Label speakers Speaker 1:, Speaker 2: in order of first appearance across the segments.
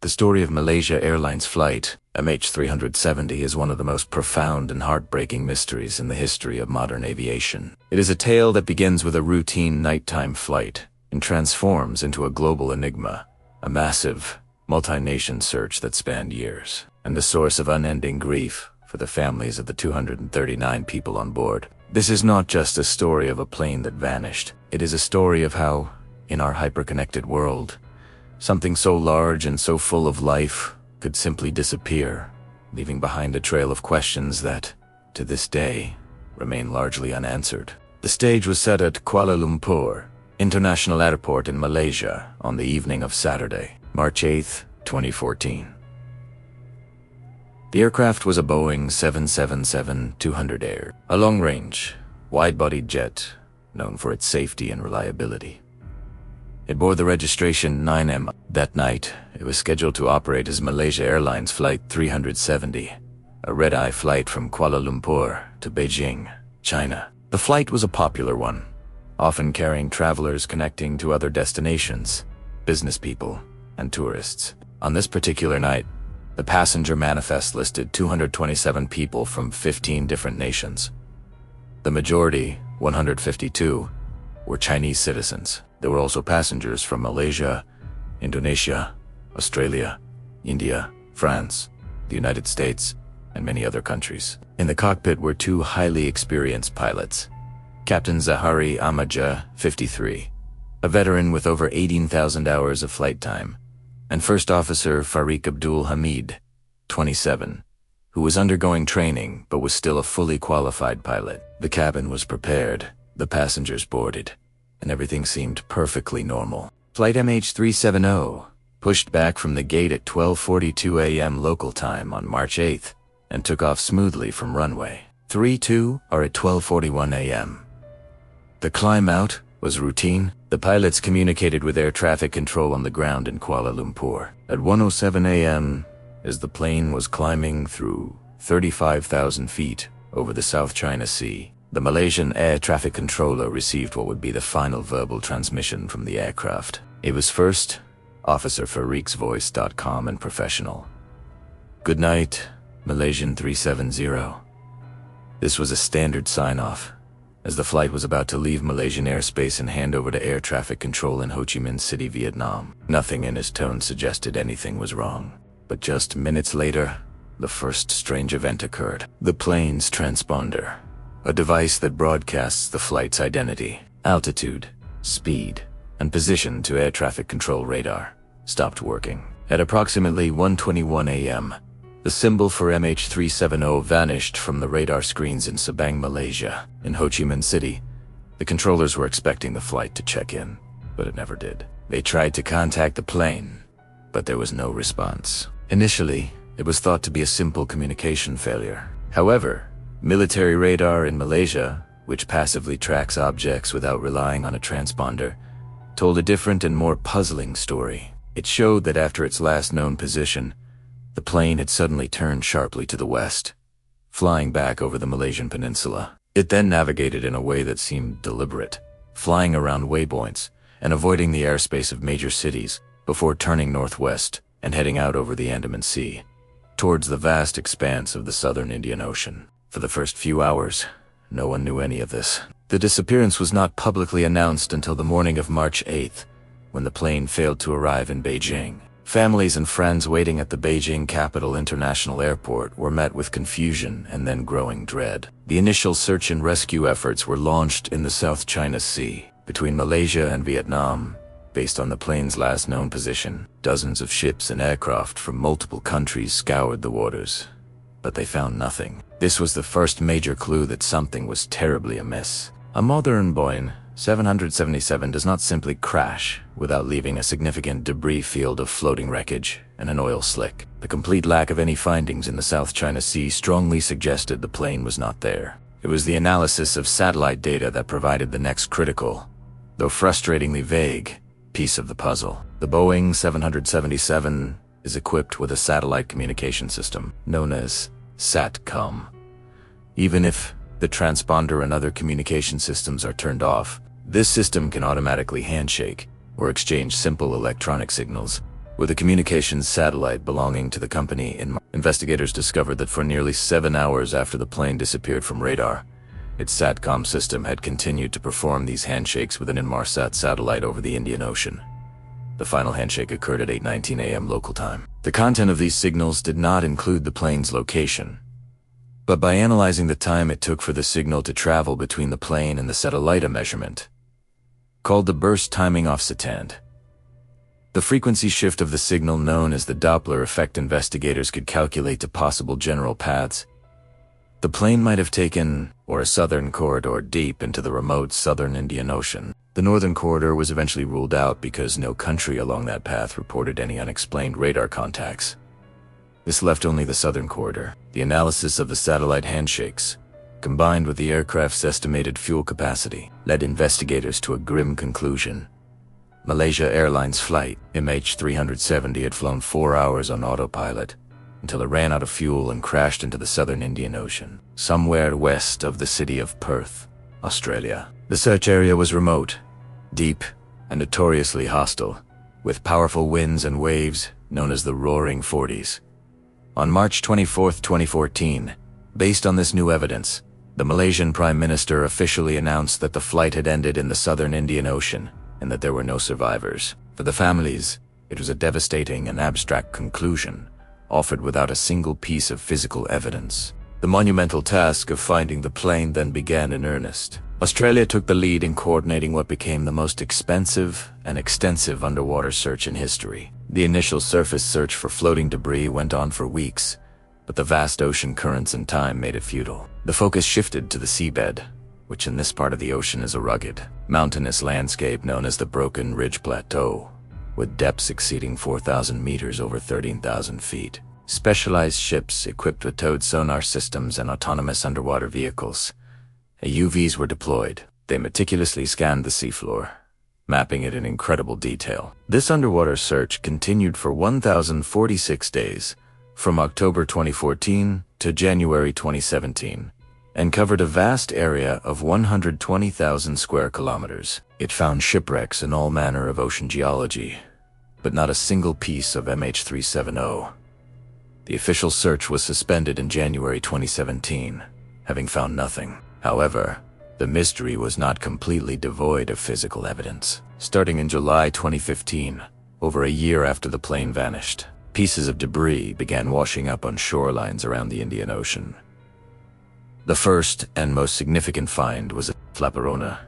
Speaker 1: The story of Malaysia Airlines Flight MH370 is one of the most profound and heartbreaking mysteries in the history of modern aviation. It is a tale that begins with a routine nighttime flight and transforms into a global enigma, a massive, multi-nation search that spanned years, and a source of unending grief for the families of the 239 people on board. This is not just a story of a plane that vanished. It is a story of how, in our hyper-connected world, something so large and so full of life could simply disappear, leaving behind a trail of questions that, to this day, remain largely unanswered. The stage was set at Kuala Lumpur International Airport in Malaysia on the evening of Saturday, March 8, 2014. The aircraft was a Boeing 777-200 Air, a long-range, wide-bodied jet known for its safety and reliability. It bore the registration 9M. That night, it was scheduled to operate as Malaysia Airlines Flight 370, a red-eye flight from Kuala Lumpur to Beijing, China. The flight was a popular one, often carrying travelers connecting to other destinations, business people, and tourists. On this particular night, the passenger manifest listed 227 people from 15 different nations. The majority, 152, were Chinese citizens. There were also passengers from Malaysia, Indonesia, Australia, India, France, the United States, and many other countries. In the cockpit were two highly experienced pilots, Captain Zahari Amaja, 53, a veteran with over 18,000 hours of flight time, and First Officer Farik Abdul Hamid, 27, who was undergoing training but was still a fully qualified pilot. The cabin was prepared, the passengers boarded, and everything seemed perfectly normal. Flight MH370 pushed back from the gate at 12:42 a.m. local time on March 8th and took off smoothly from runway 32 or at 12:41 a.m. The climb out was routine. The pilots communicated with air traffic control on the ground in Kuala Lumpur. At 1:07 a.m., as the plane was climbing through 35,000 feet over the South China Sea, the Malaysian air traffic controller received what would be the final verbal transmission from the aircraft. It was first Officer Farik's voice, calm and professional. "Good night, Malaysian 370. This was a standard sign-off, as the flight was about to leave Malaysian airspace and hand over to air traffic control in Ho Chi Minh City, Vietnam. Nothing in his tone suggested anything was wrong. But just minutes later, the first strange event occurred. The plane's transponder, a device that broadcasts the flight's identity, altitude, speed, and position to air traffic control radar, stopped working. At approximately 1:21 a.m., the symbol for MH370 vanished from the radar screens in Sabang, Malaysia. In Ho Chi Minh City, the controllers were expecting the flight to check in, but it never did. They tried to contact the plane, but there was no response. Initially, it was thought to be a simple communication failure. However, military radar in Malaysia, which passively tracks objects without relying on a transponder, told a different and more puzzling story. It showed that after its last known position, the plane had suddenly turned sharply to the west, flying back over the Malaysian peninsula. It then navigated in a way that seemed deliberate, flying around waypoints and avoiding the airspace of major cities before turning northwest and heading out over the Andaman Sea, towards the vast expanse of the southern Indian Ocean. For the first few hours, no one knew any of this. The disappearance was not publicly announced until the morning of March 8th, when the plane failed to arrive in Beijing. Families and friends waiting at the Beijing Capital International Airport were met with confusion and then growing dread. The initial search and rescue efforts were launched in the South China Sea, between Malaysia and Vietnam. Based on the plane's last known position, dozens of ships and aircraft from multiple countries scoured the waters, but they found nothing. This was the first major clue that something was terribly amiss. A modern Boeing 777 does not simply crash without leaving a significant debris field of floating wreckage and an oil slick. The complete lack of any findings in the South China Sea strongly suggested the plane was not there. It was the analysis of satellite data that provided the next critical, though frustratingly vague, piece of the puzzle. The Boeing 777 is equipped with a satellite communication system known as SATCOM. Even if the transponder and other communication systems are turned off, this system can automatically handshake or exchange simple electronic signals with a communications satellite belonging to the company. Investigators discovered that for nearly 7 hours after the plane disappeared from radar, its SATCOM system had continued to perform these handshakes with an Inmarsat satellite over the Indian Ocean. The final handshake occurred at 8:19 a.m. local time. The content of these signals did not include the plane's location, but by analyzing the time it took for the signal to travel between the plane and the satellite, a measurement called the burst timing offset. The frequency shift of the signal, known as the Doppler effect, investigators could calculate to possible general paths the plane might have taken, or a southern corridor deep into the remote southern Indian Ocean. The northern corridor was eventually ruled out because no country along that path reported any unexplained radar contacts. This left only the southern corridor. The analysis of the satellite handshakes, combined with the aircraft's estimated fuel capacity, led investigators to a grim conclusion. Malaysia Airlines Flight MH370 had flown 4 hours on autopilot until it ran out of fuel and crashed into the southern Indian Ocean, somewhere west of the city of Perth, Australia. The search area was remote, deep, and notoriously hostile, with powerful winds and waves known as the Roaring Forties. On March 24, 2014, based on this new evidence, the Malaysian Prime Minister officially announced that the flight had ended in the southern Indian Ocean and that there were no survivors. For the families, it was a devastating and abstract conclusion, offered without a single piece of physical evidence. The monumental task of finding the plane then began in earnest. Australia took the lead in coordinating what became the most expensive and extensive underwater search in history. The initial surface search for floating debris went on for weeks, but the vast ocean currents and time made it futile. The focus shifted to the seabed, which in this part of the ocean is a rugged, mountainous landscape known as the Broken Ridge Plateau, with depths exceeding 4,000 meters over 13,000 feet. Specialized ships equipped with towed sonar systems and autonomous underwater vehicles, AUVs, were deployed. They meticulously scanned the seafloor, mapping it in incredible detail. This underwater search continued for 1,046 days, from October 2014 to January 2017, and covered a vast area of 120,000 square kilometers. It found shipwrecks in all manner of ocean geology, but not a single piece of MH370. The official search was suspended in January 2017, having found nothing. However, the mystery was not completely devoid of physical evidence. Starting in July 2015, over a year after the plane vanished, pieces of debris began washing up on shorelines around the Indian Ocean. The first and most significant find was a flaperona,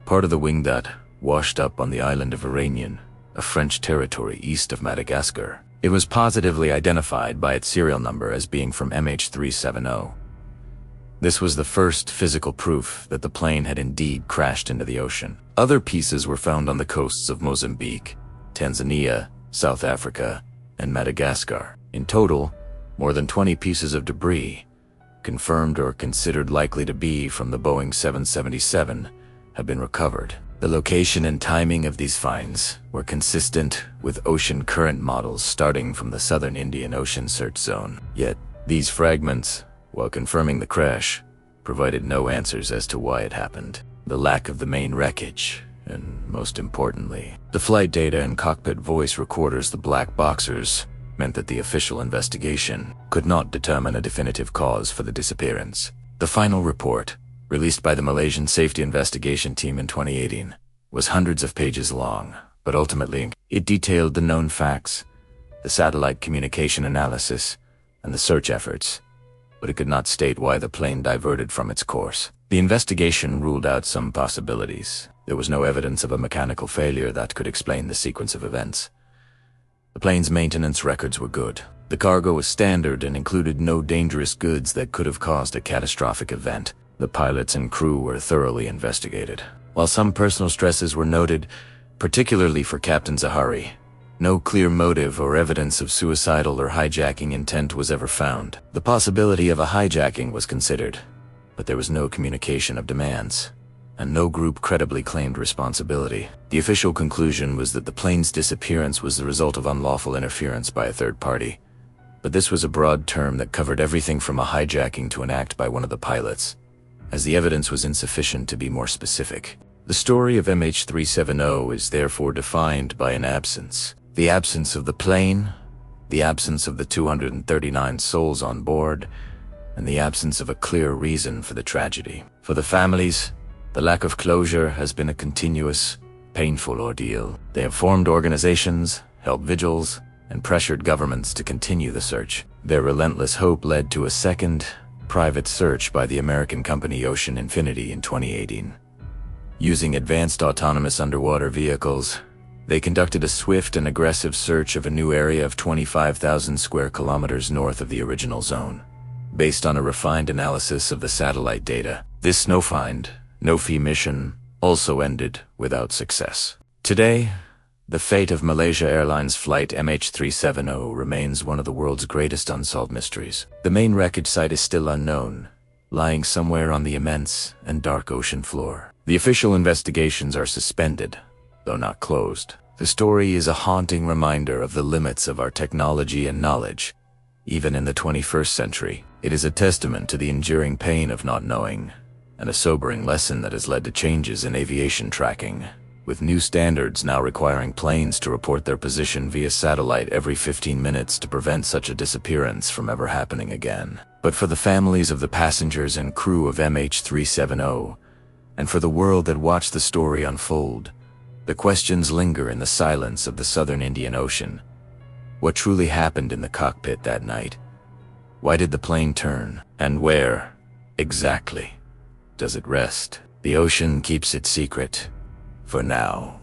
Speaker 1: part of the wing that washed up on the island of Iranian, a French territory east of Madagascar. It was positively identified by its serial number as being from MH370. This was the first physical proof that the plane had indeed crashed into the ocean. Other pieces were found on the coasts of Mozambique, Tanzania, South Africa, and Madagascar. In total, more than 20 pieces of debris, confirmed or considered likely to be from the Boeing 777, have been recovered. The location and timing of these finds were consistent with ocean current models starting from the southern Indian Ocean search zone. Yet, these fragments, while confirming the crash, provided no answers as to why it happened. The lack of the main wreckage, and most importantly, the flight data and cockpit voice recorders, the black boxers, meant that the official investigation could not determine a definitive cause for the disappearance. The final report, released by the Malaysian Safety Investigation Team in 2018, was hundreds of pages long, but ultimately it detailed the known facts, the satellite communication analysis, and the search efforts, but it could not state why the plane diverted from its course. The investigation ruled out some possibilities. There was no evidence of a mechanical failure that could explain the sequence of events. The plane's maintenance records were good. The cargo was standard and included no dangerous goods that could have caused a catastrophic event. The pilots and crew were thoroughly investigated. While some personal stresses were noted, particularly for Captain Zahari, no clear motive or evidence of suicidal or hijacking intent was ever found. The possibility of a hijacking was considered, but there was no communication of demands, and no group credibly claimed responsibility. The official conclusion was that the plane's disappearance was the result of unlawful interference by a third party, but this was a broad term that covered everything from a hijacking to an act by one of the pilots, as the evidence was insufficient to be more specific. The story of MH370 is therefore defined by an absence The absence of the plane, the absence of the 239 souls on board, and the absence of a clear reason for the tragedy. For the families, the lack of closure has been a continuous, painful ordeal. They have formed organizations, held vigils, and pressured governments to continue the search. Their relentless hope led to a second, private search by the American company Ocean Infinity in 2018. Using advanced autonomous underwater vehicles, they conducted a swift and aggressive search of a new area of 25,000 square kilometers north of the original zone. Based on a refined analysis of the satellite data, this no-find, no-fee mission also ended without success. Today, the fate of Malaysia Airlines Flight MH370 remains one of the world's greatest unsolved mysteries. The main wreckage site is still unknown, lying somewhere on the immense and dark ocean floor. The official investigations are suspended, though not closed. The story is a haunting reminder of the limits of our technology and knowledge, even in the 21st century. It is a testament to the enduring pain of not knowing, and a sobering lesson that has led to changes in aviation tracking, with new standards now requiring planes to report their position via satellite every 15 minutes to prevent such a disappearance from ever happening again. But for the families of the passengers and crew of MH370, and for the world that watched the story unfold, the questions linger in the silence of the southern Indian Ocean. What truly happened in the cockpit that night? Why did the plane turn? And where, exactly, does it rest? The ocean keeps its secret, for now.